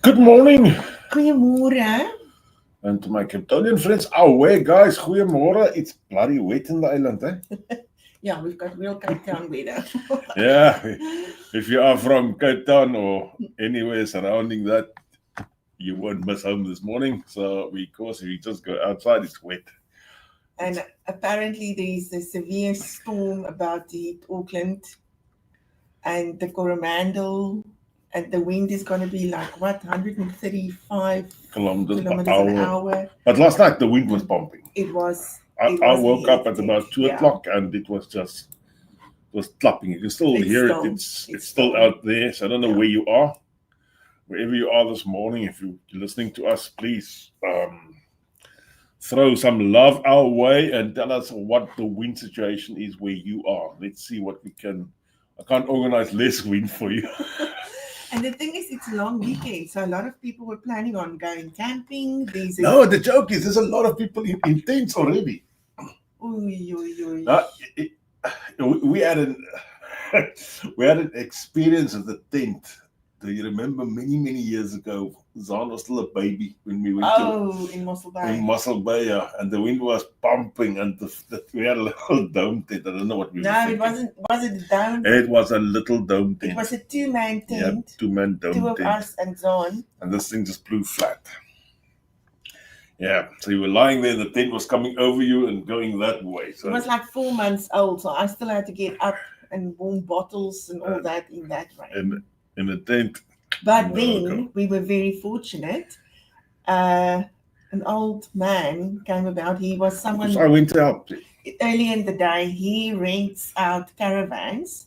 Good morning. Goeiemôre. And to my Capetonian friends, away guys, goeiemorgen. It's bloody wet in the island, eh? Yeah, we've got real Cape Town weather. Yeah, if you are from Cape Town or anywhere surrounding that, you won't miss home this morning. So because if you just go outside, it's wet. And apparently there's a severe storm about to hit Auckland and the Coromandel, and the wind is going to be like, 135 Kilometers per kilometers hour. an hour. But last night the wind was pumping. It was. I woke up at hectic. about 2 Yeah. o'clock and it was clapping. You can still hear it. It's still out there. So I don't know where you are. Wherever you are this morning, if you're listening to us, please throw some love our way and tell us what the wind situation is where you are. Let's see what we can. I can't organize less wind for you. And the thing is, it's a long weekend, so a lot of people were planning on going camping. No, the joke is there's a lot of people in tents already. We had an experience of the tent. Do you remember many years ago? Zahn was still a baby when we went in Mossel Bay. In Mossel Bay, yeah, and the wind was pumping, and we had a little dome tent. I don't know what we were thinking. It wasn't. Was it a dome? It was a little dome tent. It was a two-man tent. Yeah, two-man dome tent. Two of us and Zahn. And this thing just blew flat. Yeah, so you were lying there, the tent was coming over you and going that way. So it was like 4 months old, so I still had to get up and warm bottles and all that in that rain. In the tent. But then we were very fortunate. An old man came about. He was someone. So I went to help. Early in the day, he rents out caravans,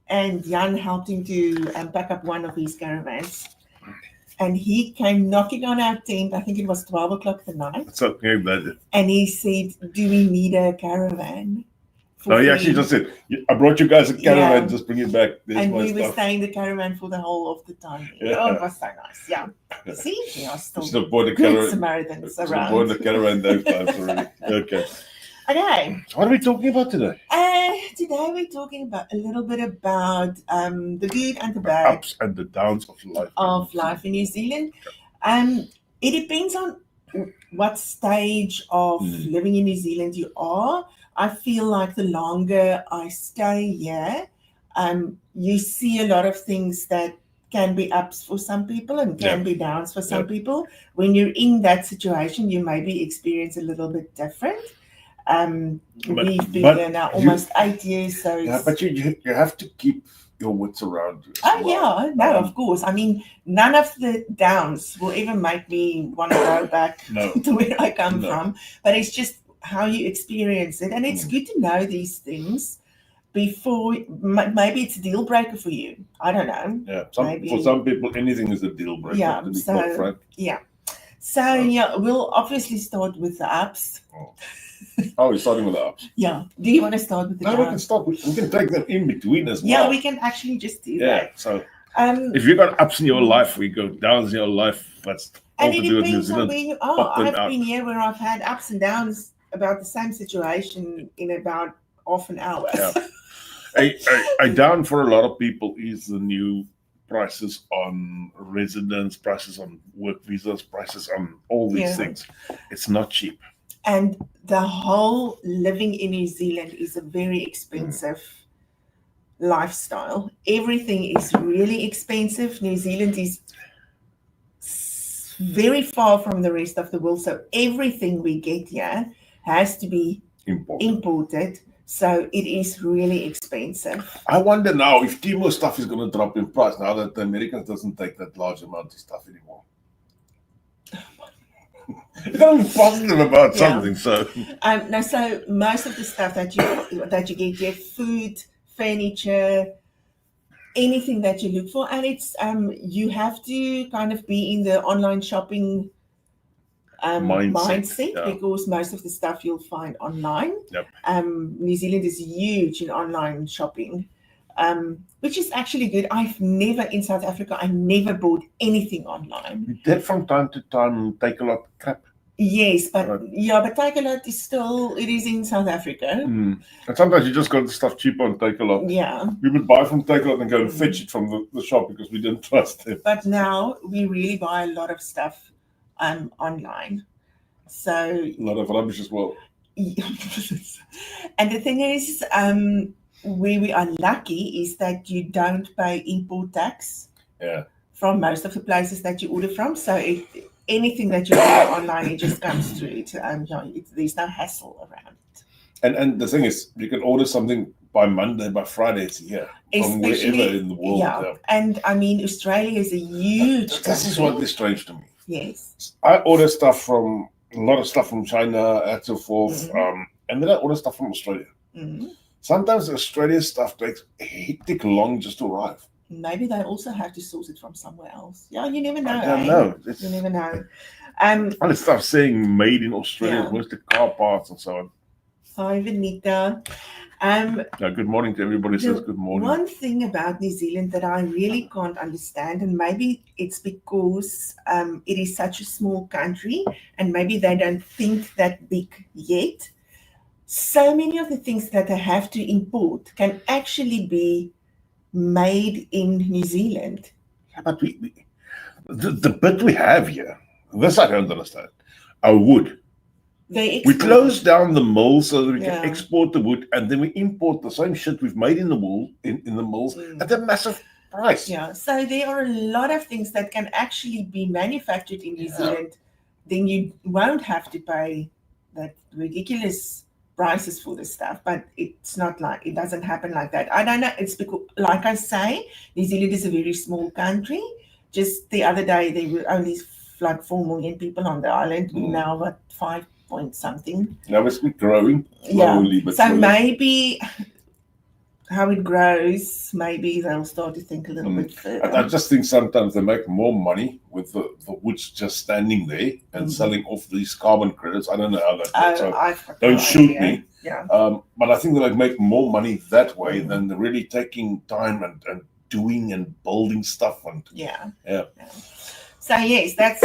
and Jan helped him to pack up one of his caravans. And he came knocking on our tent. I think it was 12 o'clock the night. It's okay, but and he said, "Do we need a caravan?" No, he actually just said, "I brought you guys a caravan. Just bring it back." And we were staying in the caravan for the whole of the time. Yeah. Oh, it was so nice. Yeah. You see, we are still good Samaritans around. Bought the caravan those times already. Okay. Okay. So what are we talking about today? Today we're talking about a little bit about the good and the bad. Ups and the downs of life. Life in New Zealand. It depends on what stage of living in New Zealand you are. I feel like the longer I stay here, you see a lot of things that can be ups for some people and can be downs for some people. When you're in that situation, you maybe experience a little bit different. We've been here now almost 8 years. So but you have to keep your wits around you. Of course. I mean, none of the downs will ever make me want to go back to where I come from. But it's just how you experience it, and it's good to know these things before. Maybe it's a deal breaker for you. I don't know. Yeah, for some people, anything is a deal breaker. Yeah, to be quite frank. Yeah. So we'll obviously start with the ups. We're starting with the ups. Yeah. Do you want to start with the downs? We can start. We can take them in between as well. Yeah, we can actually just do that. Yeah. So if you got ups in your life, we go downs in your life. That's all and to it do with depends New on Zealand. where you are. I've been here where I've had ups and downs about the same situation in about half an hour. Yeah. a down for a lot of people is the new prices on residence, prices on work visas, prices on all these things. It's not cheap. And the whole living in New Zealand is a very expensive lifestyle. Everything is really expensive. New Zealand is very far from the rest of the world, so everything we get here has to be imported. So it is really expensive. I wonder now if Timo stuff is going to drop in price now that the Americans doesn't take that large amount of stuff anymore. You gotta be positive about something. So so most of the stuff that you get here, food, furniture, anything that you look for, and it's you have to kind of be in the online shopping mindset because most of the stuff you'll find online. New Zealand is huge in online shopping, which is actually good. In South Africa, I never bought anything online. We did from time to time take a lot of crap. Yes, but Right. but Takealot is still, it is in South Africa. And sometimes you just got the stuff cheaper on Takealot. Yeah. We would buy from Takealot and go and fetch it from the shop because we didn't trust them. But now we really buy a lot of stuff online. So A lot of rubbish as well. and the thing is, where we are lucky is that you don't pay import tax. Yeah. From most of the places that you order from. So anything that you order online, it just comes through it. There's no hassle around it. And the thing is, you can order something by Monday, by Friday it's here. From wherever in the world. Yeah. And I mean, Australia is a huge This is what is strange to me. Yes. I order stuff from, a lot of stuff from China and so forth. And then I order stuff from Australia. Sometimes Australia stuff takes hectic long just to arrive. Maybe they also have to source it from somewhere else. Yeah, you never know. I don't know. You never know. And it's stuff saying made in Australia, mostly car parts and so on. Hi, Vanita. Good morning to everybody. Says good morning. One thing about New Zealand that I really can't understand, and maybe it's because it is such a small country, and maybe they don't think that big yet. So many of the things that they have to import can actually be made in New Zealand. Yeah, but the bit we have here, this I don't understand. Our wood. We close down the mill so that we can export the wood, and then we import the same shit we've made in the wool in the mills at a massive price. Yeah, so there are a lot of things that can actually be manufactured in New Zealand. Then you won't have to pay that ridiculous prices for the stuff, but it's not like, it doesn't happen like that. I don't know. It's because, like I say, New Zealand is a very small country. Just the other day, there were only like 4 million people on the island. Now, what, 5 point something? Now it's growing slowly, but so maybe how it grows, maybe they'll start to think a little bit further. I just think sometimes they make more money with the woods just standing there and selling off these carbon credits. I don't know how that works. So don't shoot me. Yeah. But I think they make more money that way than really taking time and doing and building stuff. And yeah. So yes, that's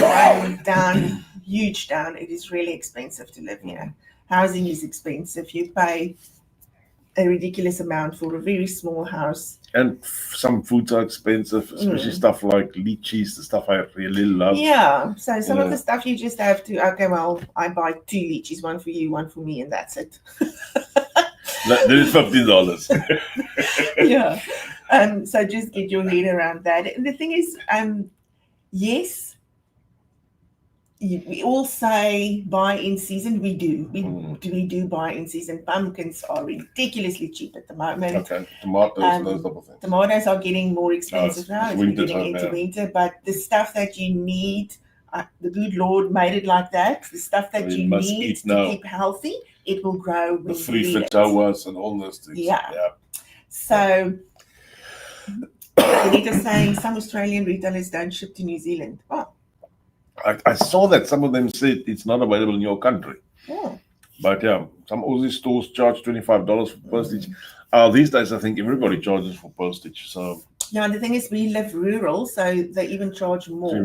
down, huge down. It is really expensive to live here. Housing is expensive. You pay a ridiculous amount for a very small house. And some foods are expensive, especially stuff like lychees, the stuff I really love. Yeah, so some of the stuff you just have to, okay, well, I buy 2 lychees, one for you, one for me, and that's it. Then it's $15. Yeah. So just get your head around that. And the thing is, yes, we all say buy in season. We do. We do buy in season. Pumpkins are ridiculously cheap at the moment. Okay, tomatoes, those type of things. Tomatoes are getting more expensive now. We're getting into winter, but the stuff that you need, the good Lord made it like that. The stuff that you need to keep healthy, it will grow. The 3 flowers and all those things. Yeah. So, Anita's saying some Australian retailers don't ship to New Zealand. Oh. I saw that some of them said it's not available in your country. Oh. But some Aussie stores charge $25 for postage. These days, I think everybody charges for postage. So yeah, the thing is, we live rural, so they even charge more. I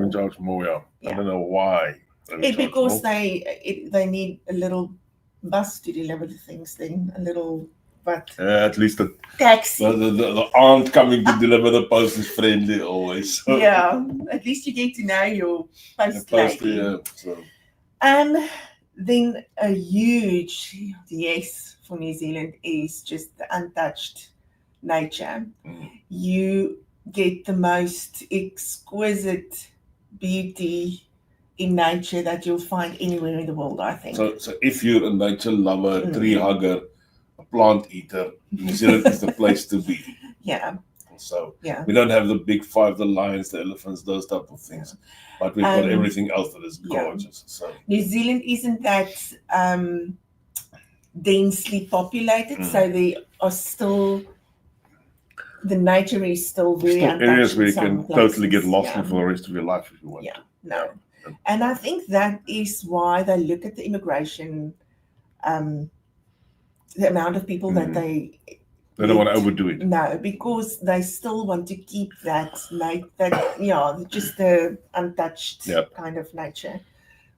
don't know why. It's because they need a little bus to deliver the things. Then a little. But at least the taxi. The aunt coming to deliver the post is friendly always. So. Yeah, at least you get to know your post lady. Then a huge yes for New Zealand is just the untouched nature. You get the most exquisite beauty in nature that you'll find anywhere in the world, I think. So if you're a nature lover, tree hugger, plant eater, New Zealand is the place to be. Yeah. So we don't have the big 5, the lions, the elephants, those type of things, but we've got everything else that is gorgeous. So New Zealand isn't that densely populated, so they are still. The nature is still very still untouched. Areas where you can places. totally get lost in for the rest of your life if you want. And I think that is why they look at the immigration. The amount of people that they don't want to overdo it. No, because they still want to keep that just the untouched kind of nature.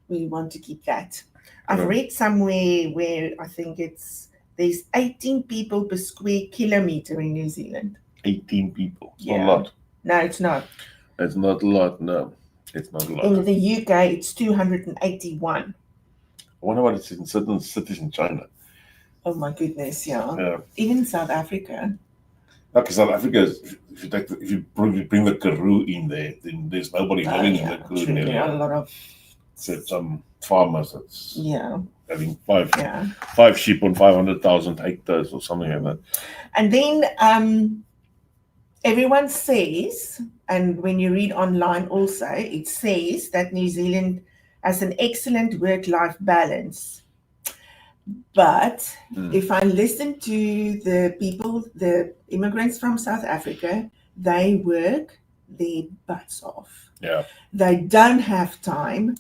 we want to keep that. I've read somewhere where I think there's 18 people per square kilometer in New Zealand. 18 people. It's Yeah. not a lot. No, it's not. It's not a lot. No, it's not a lot. In the UK, it's 281. I wonder what it's in certain cities in China. Oh my goodness, yeah. Yeah. Even South Africa. Because South Africa, if you bring the Karoo in there, then there's nobody living in the Karoo. Truly, a lot of. Except some farmers that's having five sheep on 500,000 hectares or something like that. And then everyone says, and when you read online also, it says that New Zealand has an excellent work-life balance. But if I listen to the people, the immigrants from South Africa, they work their butts off. Yeah. They don't have time.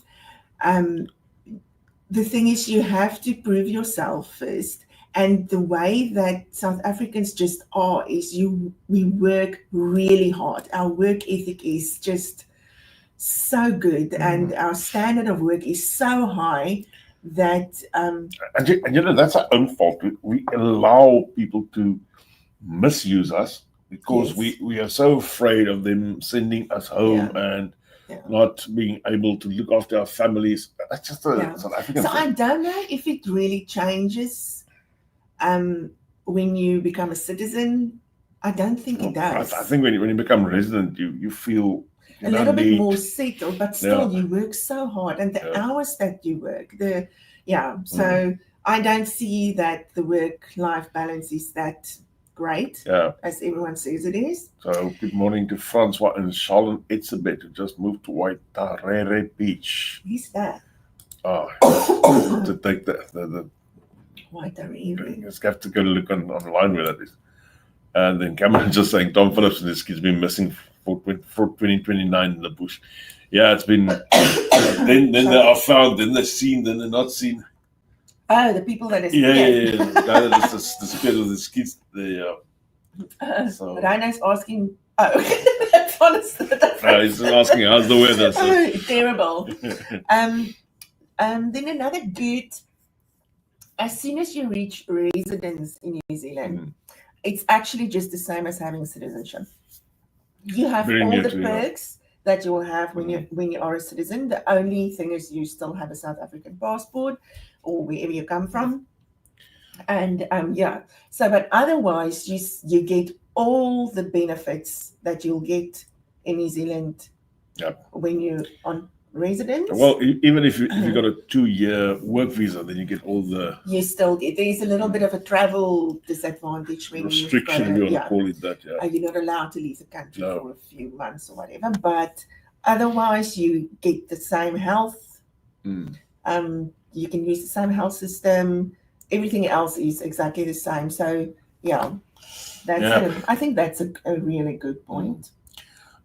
The thing is, you have to prove yourself first. And the way that South Africans just are is we work really hard. Our work ethic is just so good, and our standard of work is so high that and that's our own fault. We allow people to misuse us because we are so afraid of them sending us home and not being able to look after our families. That's just a South African thing. I don't know if it really changes when you become a citizen. I don't think it does. I think when you become a resident, you feel a little bit more settled, but still you work so hard, and the hours that you work, so I don't see that the work-life balance is that great as everyone says it is. So good morning to Francois and Charlotte Etzebeth, who just moved to Waitarere Beach. Who's that? To take the Waitarere. Just have to go look online where that is. And then Cameron just saying Tom Phillips and his kids been missing for 2029 in the bush. Yeah, it's been then they are found, then they're seen, then they're not seen. Oh, the people that is the guy that is disappeared with his kids. Rhino's asking. Oh, that's honestly. He's asking how's the weather. So. Oh, terrible. Then another good. As soon as you reach residence in New Zealand, it's actually just the same as having citizenship. You have all the perks that you will have when you are a citizen. The only thing is you still have a South African passport or wherever you come from. And so but otherwise you get all the benefits that you'll get in New Zealand when you're on residence. Well, even if you got a 2-year work visa, then you get all the. You still get. There's a little bit of a travel disadvantage when restriction. You want to call it that? Yeah. You're not allowed to leave the country for a few months or whatever. But otherwise, you get the same health. You can use the same health system. Everything else is exactly the same. So I think that's a really good point.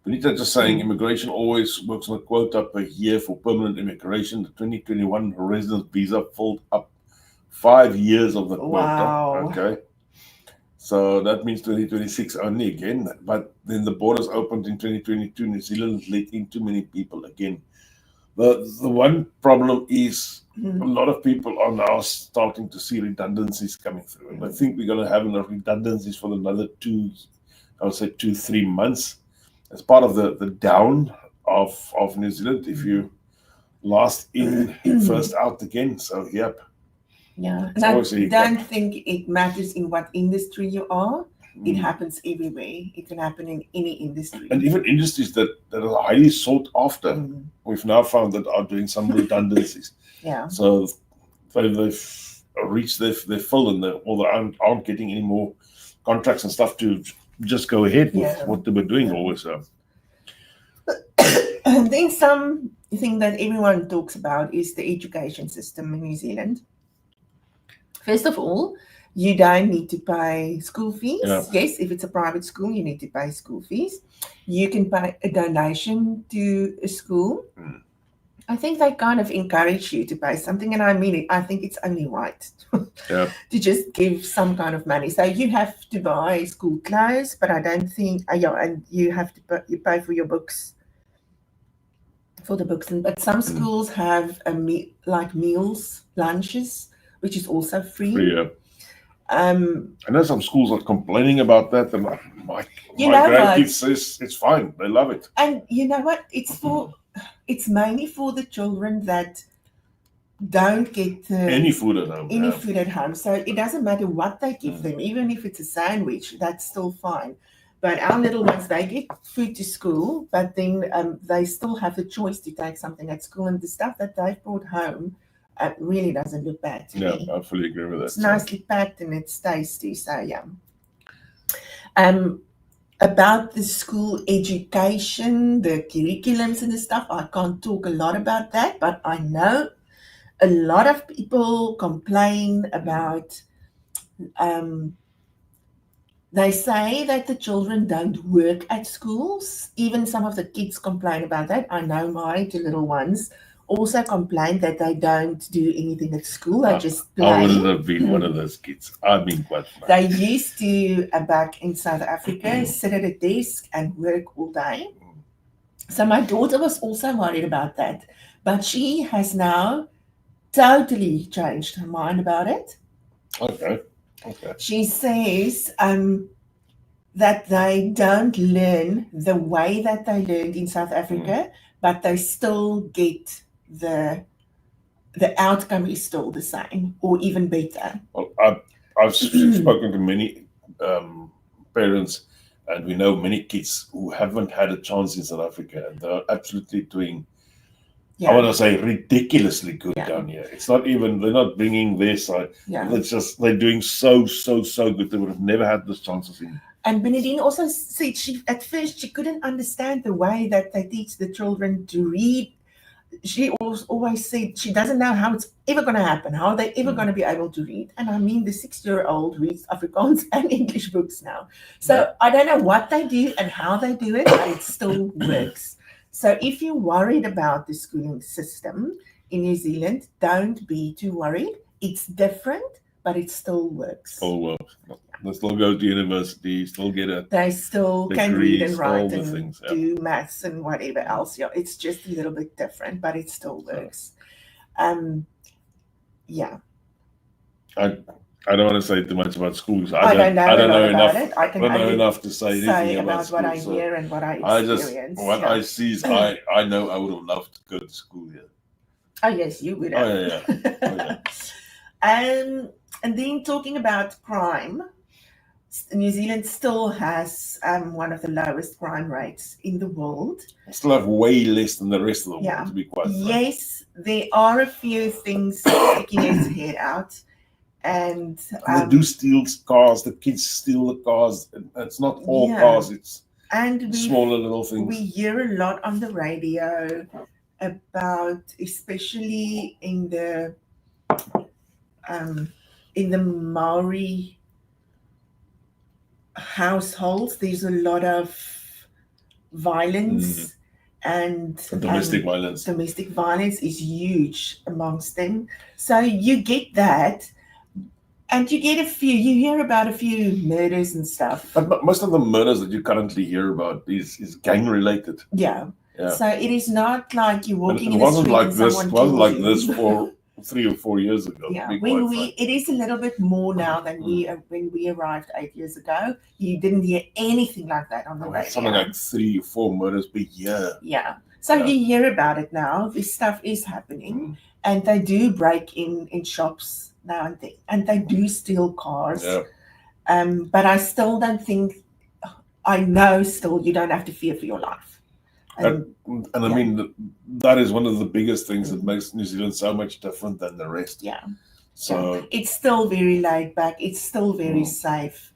Benita just saying immigration always works on a quota per year for permanent immigration. The 2021 residence visa filled up 5 years of the quota. Wow. Okay. So that means 2026 only again. But then the borders opened in 2022. New Zealand let in too many people again. The one problem is a lot of people are now starting to see redundancies coming through. And I think we're going to have enough redundancies for another 2-3 months. As part of the down of New Zealand, if you last in, first out again. So, Yeah, and I don't think it matters in what industry you are. It happens everywhere. It can happen in any industry. And even industries that are highly sought after, we've now found that are doing some redundancies. So they've reached their fill and they aren't getting any more contracts and stuff to just go ahead with what they were doing always. And then something that everyone talks about is the education system in New Zealand. First of all, you don't need to pay school fees. Yes, if it's a private school, you need to pay school fees. You can pay a donation to a school. I think they kind of encourage you to pay something, and I mean it. I think it's only right to just give some kind of money. So you have to buy school clothes, but I don't think, and you have to you pay for your books. for the books. But some schools have like meals, lunches, which is also free. Free, yeah. I know some schools are complaining about that, and my grandkids says it's fine. They love it. And you know what? It's mainly for the children that don't get any food at home. Food at home. So it doesn't matter what they give them, even if it's a sandwich, that's still fine. But our little ones, they get food to school, but then they still have the choice to take something at school, and the stuff that they've brought home really doesn't look bad to me. I fully agree with that. It's nicely packed and it's tasty, so yeah. About the school education, the curriculums and the stuff, I can't talk a lot about that, but I know a lot of people complain about, they say that the children don't work at schools. Even some of the kids complain about that. I know my two little ones also complain that they don't do anything at school. They just play. I wouldn't have been one of those kids. I've been quite fun. They used to, back in South Africa, sit at a desk and work all day. So my daughter was also worried about that. But she has now totally changed her mind about it. Okay. She says that they don't learn the way that they learned in South Africa, but they still get the outcome is still the same or even better. Well, I've spoken to many parents, and we know many kids who haven't had a chance in South Africa, and they're absolutely doing, I want to say, ridiculously good down here. It's not even, they're not bringing their side. It's just, they're doing so good. They would have never had those chances in. And Benedine also said at first she couldn't understand the way that they teach the children to read. She always said she doesn't know how it's ever going to happen, how they're ever going to be able to read. And I mean, the 6-year-old reads Afrikaans and English books now. So I don't know what they do and how they do it, but it still works. So if you're worried about the schooling system in New Zealand, don't be too worried. It's different, but it still works. Oh, well, they still go to university, still get a They still can read and write and things, do maths and whatever else. Yeah, it's just a little bit different, but it still works. Yeah. I don't want to say too much about schools. I don't know enough. I don't know enough to say anything about schools, what I hear and what I experience. I see is I know I would have loved to go to school here. Oh yes, you would have. Oh yeah. And then talking about crime, New Zealand still has one of the lowest crime rates in the world. Still have way less than the rest of the world, to be quite frank. Yes, there are a few things sticking its head out. And they do steal cars. The kids steal the cars. It's not all cars. It's smaller little things. We hear a lot on the radio about, especially in the Maori households, there's a lot of violence and domestic violence. Domestic violence is huge amongst them. So you get that. And you hear about a few murders and stuff. But most of the murders that you currently hear about is gang related. Yeah. So it is not like you're walking in the street and someone It wasn't like this for 3 or 4 years ago. Yeah. It is a little bit more now than when we arrived 8 years ago. You didn't hear anything like that on the radio. Something like 3 or 4 murders per year. Yeah. So you hear about it now. This stuff is happening, and they do break in shops now and then, and they do steal cars. But I still don't think, I know still you don't have to fear for your life. I mean, that is one of the biggest things that makes New Zealand so much different than the rest. Yeah. So it's still very laid back. It's still very safe.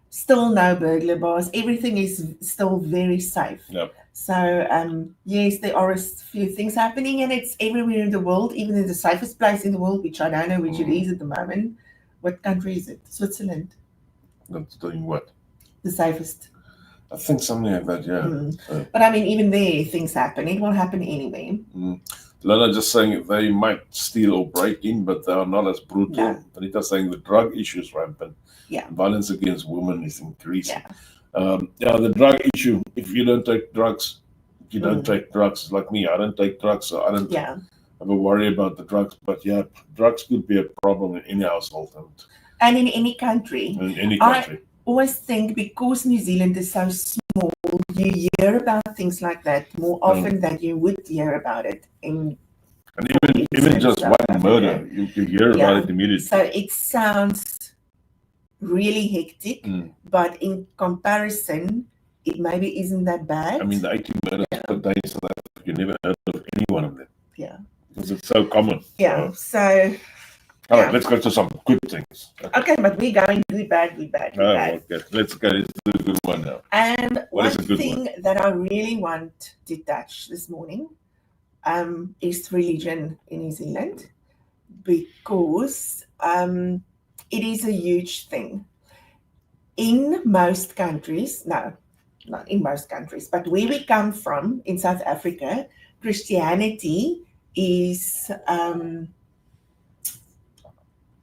Still no burglar bars. Everything is still very safe. Yep. So, yes, there are a few things happening, and it's everywhere in the world, even in the safest place in the world, which I don't know which it is at the moment. What country is it? Switzerland. That's doing what? The safest. I think something like that, yeah. But I mean, even there, things happen. It will happen anyway. Lana just saying they might steal or break in, but they are not as brutal. No. Anita's saying the drug issue is rampant. Yeah. Violence against women is increasing. The drug issue, if you don't take drugs, you don't take drugs. Like me, I don't take drugs, so I don't Yeah. have a worry about the drugs. But yeah, drugs could be a problem in any household And in any country. and in any country. I always think because New Zealand is so small, you hear about things like that more often than you would hear about it in. And even just one murder, you hear about it immediately. So it sounds really hectic, but in comparison, it maybe isn't that bad. I mean, the 80 murders per day in South Africa, you never heard of any one of them. Yeah. Because it's so common. Yeah. So. All right, let's go to some good things. Okay, but we're going good, bad. Okay, let's go into the good one now. And one thing that I really want to touch this morning is religion in New Zealand, because it is a huge thing. In most countries, no, not in most countries, but where we come from in South Africa, Christianity is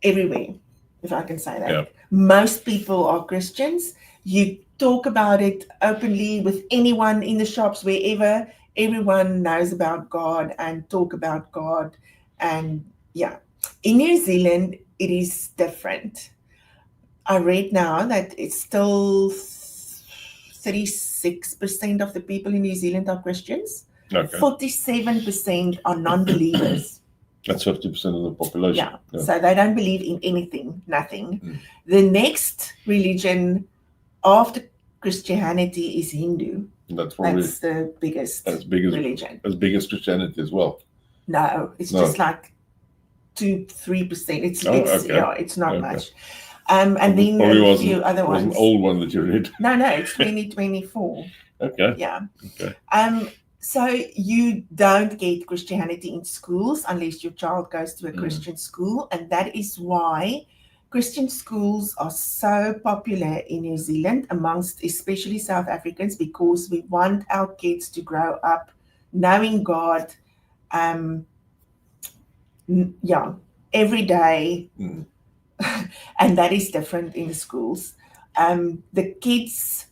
everywhere, if I can say that. Yeah. Most people are Christians. You talk about it openly with anyone in the shops, wherever. Everyone knows about God and talk about God. And yeah, in New Zealand, it is different. I read now that it's still 36% of the people in New Zealand are Christians. Okay. 47% are non-believers. That's 50% of the population. Yeah. So they don't believe in anything, nothing. The next religion after Christianity is Hindu. That's the biggest religion. As big as Christianity as well. No, it's just like 2-3%. It's not much. And then there are a few other ones. It was an old one that you read. No, it's 2024. Okay. Yeah. Okay. So you don't get Christianity in schools unless your child goes to a Christian school, and that is why Christian schools are so popular in New Zealand amongst especially South Africans, because we want our kids to grow up knowing God, every day, and that is different in the schools. The kids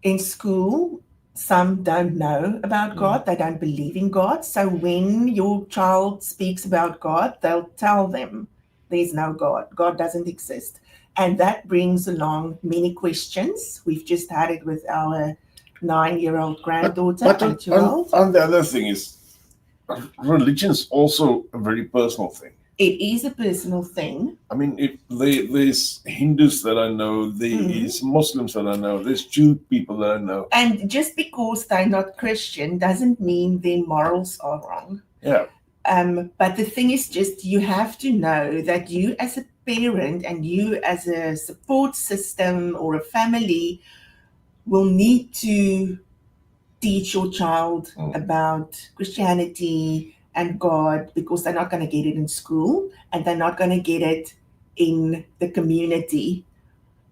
in school, some don't know about God, they don't believe in God. So when your child speaks about God, they'll tell them there's no God, God doesn't exist. And that brings along many questions. We've just had it with our 9-year-old granddaughter, 8-year-old. And the other thing is, religion is also a very personal thing. It is a personal thing. I mean, there's Hindus that I know, there's Muslims that I know, there's Jew people that I know. And just because they're not Christian doesn't mean their morals are wrong. Yeah. But the thing is just, you have to know that you as a parent and you as a support system or a family will need to teach your child about Christianity and God, because they're not going to get it in school and they're not going to get it in the community.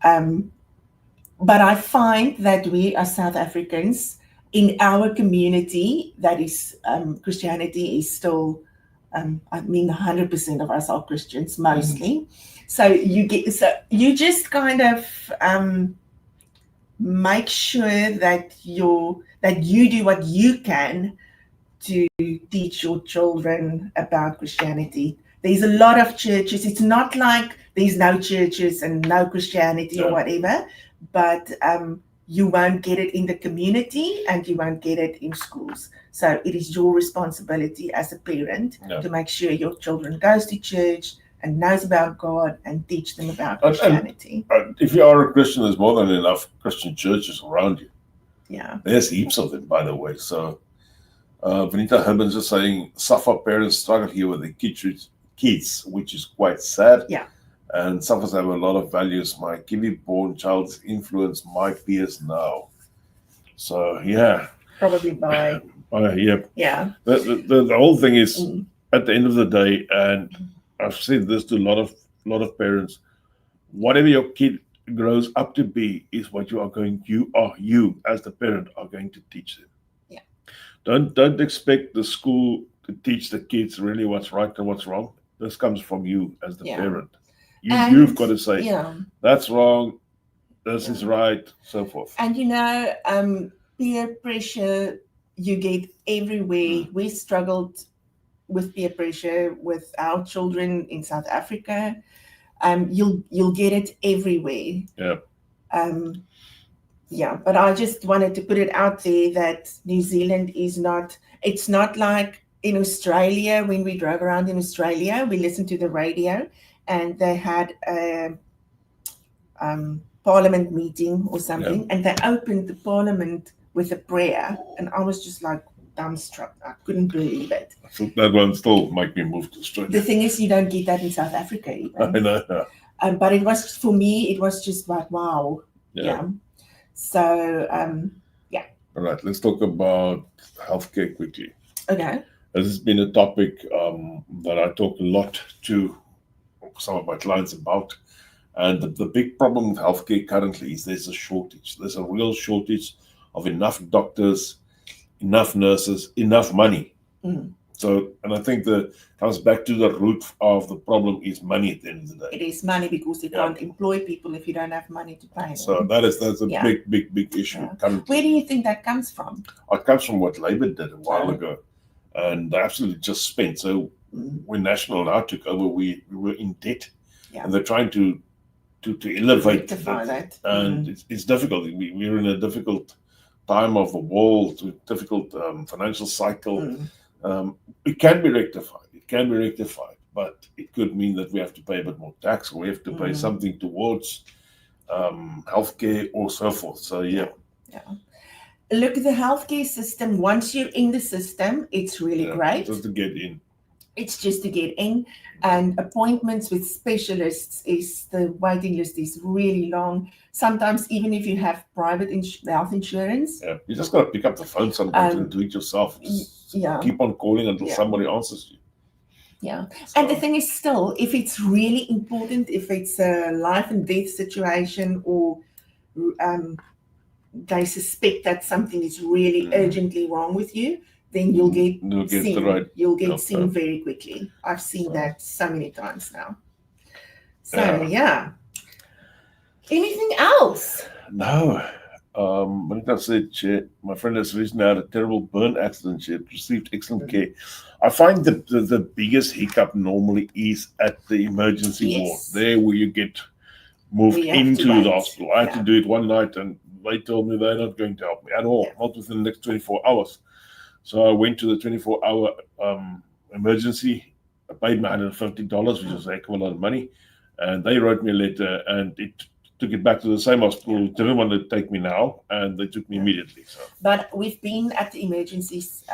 But I find that we as South Africans, in our community, that is Christianity is still, 100% of us are Christians mostly. So you just kind of make sure that you do what you can to teach your children about Christianity. There's a lot of churches. It's not like there's no churches and no Christianity or whatever, but you won't get it in the community and you won't get it in schools. So it is your responsibility as a parent to make sure your children goes to church and knows about God and teach them about Christianity. And if you are a Christian, there's more than enough Christian churches around you. Yeah. There's heaps of them, by the way. So Vanita Hubbins is saying, SAFA parents struggle here with the kids, which is quite sad. Yeah. And SAFAs have a lot of values. My Kiwi-born child's influence my peers now. So, yeah. Probably by. Yeah. The whole thing is, at the end of the day, and I've said this to a lot of parents, whatever your kid grows up to be is what you as the parent are going to teach them. Yeah. Don't expect the school to teach the kids really what's right and what's wrong. This comes from you as the parent. You've got to say, that's wrong, this is right, so forth. And peer pressure you get everywhere. We struggled with peer pressure with our children in South Africa. You'll get it everywhere. Yeah. Yeah, but I just wanted to put it out there that New Zealand it's not like in Australia. When we drove around in Australia, we listened to the radio and they had a parliament meeting or something, and they opened the parliament with a prayer, and I was just like dumbstruck. I couldn't believe it. So that one still might be moved to Australia. The thing is, you don't get that in South Africa even. I know. But it was, for me, it was just like, wow. Yeah. So, yeah. All right, let's talk about healthcare quickly. Okay. This has been a topic that I talk a lot to some of my clients about. And the big problem with healthcare currently is there's a shortage. There's a real shortage of enough doctors, enough nurses, enough money. Mm. So, and I think that comes back to the root of the problem is money at the end of the day. It is money, because you can't employ people if you don't have money to pay them. So that's a big issue currently. Where do you think that comes from? It comes from what Labour did a while ago. And they absolutely just spent. So when National now took over, we were in debt. Yeah. And they're trying to elevate that. And it's difficult. We're in a difficult time of the world, difficult financial cycle. It can be rectified. But it could mean that we have to pay a bit more tax, or we have to pay something towards healthcare or so forth. So, yeah. Look, the healthcare system, once you're in the system, it's really great. Just to get in. It's just to get in. And appointments with specialists, the waiting list is really long. Sometimes even if you have private health insurance. Yeah, you just got to pick up the phone sometimes and do it yourself. Keep on calling until somebody answers you. Yeah. So. And the thing is, still, if it's really important, if it's a life and death situation, or they suspect that something is really urgently wrong with you, then you'll get seen. You'll get seen very quickly. I've seen that so many times now. So, yeah. Anything else? No. Like I said, my friend has recently had a terrible burn accident. She had received excellent care. I find the biggest hiccup normally is at the emergency ward. There where you get moved into the hospital. I had to do it one night, and they told me they're not going to help me at all, not within the next 24 hours. So I went to the 24-hour emergency. I paid me $150, which was a heck of a lot of money. And they wrote me a letter, and it took it back to the same hospital. They didn't want to take me now, and they took me immediately. So. But we've been at the emergencies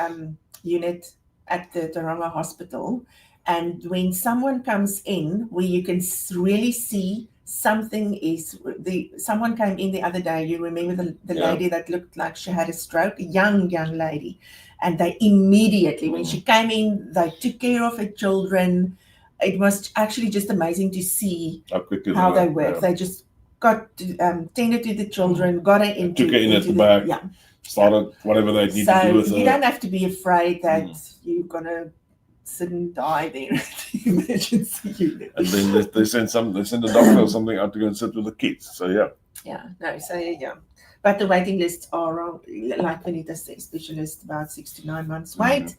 unit at the Tauranga Hospital, and when someone comes in, where you can really see someone came in the other day. You remember the lady that looked like she had a stroke, a young lady, and they immediately, when she came in, they took care of her children. It was actually just amazing to see how they work. They just got tended to the children, got her into, took her in at the back, started whatever they need to do with her. So you don't have to be afraid that you're gonna sit and die there at the emergency unit. And then they send a doctor or something out to go and sit with the kids. So but the waiting lists are, like Vanita said, specialists about 6 to 9 months wait.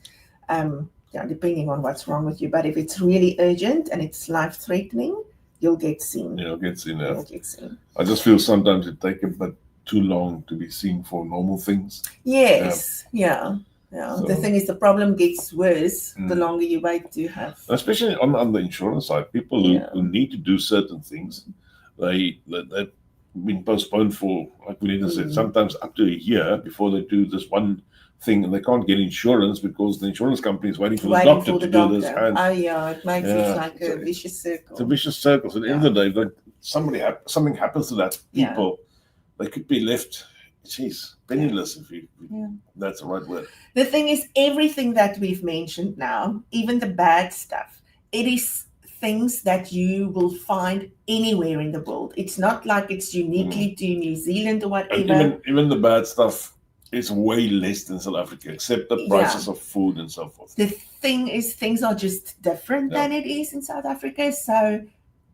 Depending on what's wrong with you. But if it's really urgent and it's life-threatening, you'll get seen. You'll get seen. I just feel sometimes it takes a bit too long to be seen for normal things. Yes. So, the thing is, the problem gets worse the longer you wait to have. Especially on the insurance side, people who need to do certain things, they've been postponed for, like Vanita said, sometimes up to a year before they do this one thing, and they can't get insurance because the insurance company is waiting for the doctor to do this. And, it makes it like a vicious circle. It's a vicious circle. So at the end of the day, if something happens to that people, they could be left, penniless, if that's the right word. The thing is, everything that we've mentioned now, even the bad stuff, it is things that you will find anywhere in the world. It's not like it's uniquely to New Zealand or whatever. And even the bad stuff is way less than South Africa, except the prices of food and so forth. The thing is, things are just different than it is in South Africa. So,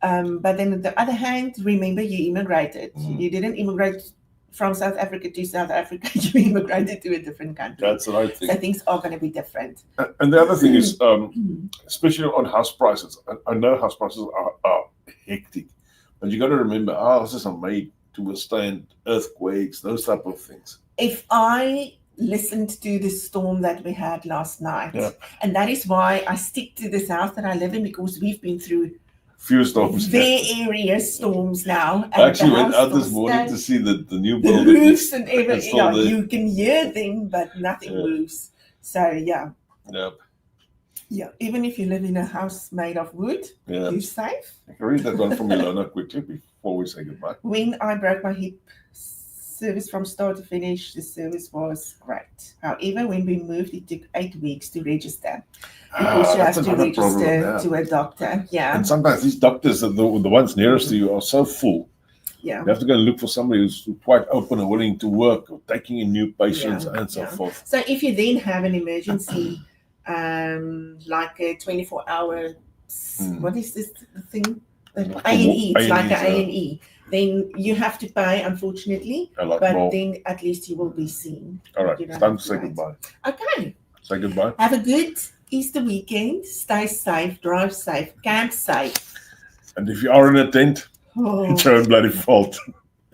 but then on the other hand, remember, you immigrated. You didn't immigrate from South Africa to South Africa, you immigrated to a different country. That's the right thing. So things are going to be different. And the other thing is, especially on house prices, I know house prices are hectic, but you got to remember, houses are made to withstand earthquakes, those type of things. If I listened to the storm that we had last night, and that is why I stick to this house that I live in, because we've been through few storms. Various storms now. I actually went out this morning to see the new building. The roofs and everything. You can hear them, but nothing moves. So Yep. Yeah, even if you live in a house made of wood, you're safe. I can read that one from Ilona quickly before we say goodbye. When I broke my hip, service from start to finish, the service was great. However, when we moved, it took 8 weeks to register. Because you have to register to a doctor. Yeah. And sometimes these doctors, the ones nearest to you, are so full. Yeah. You have to go and look for somebody who's quite open and willing to work, or taking in new patients and so forth. So if you then have an emergency, like a 24-hour, what is this thing? A&E, it's like an A&E. Then you have to pay, unfortunately, but then at least you will be seen. All right, it's time to say goodbye. Okay. Say goodbye. Have a good Easter weekend. Stay safe, drive safe, camp safe. And if you are in a tent, it's your own bloody fault.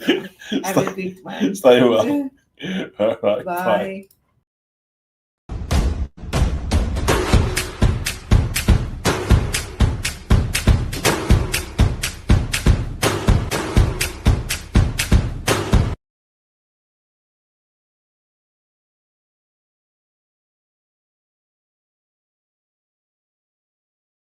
Have a good one. Stay well. All right, bye.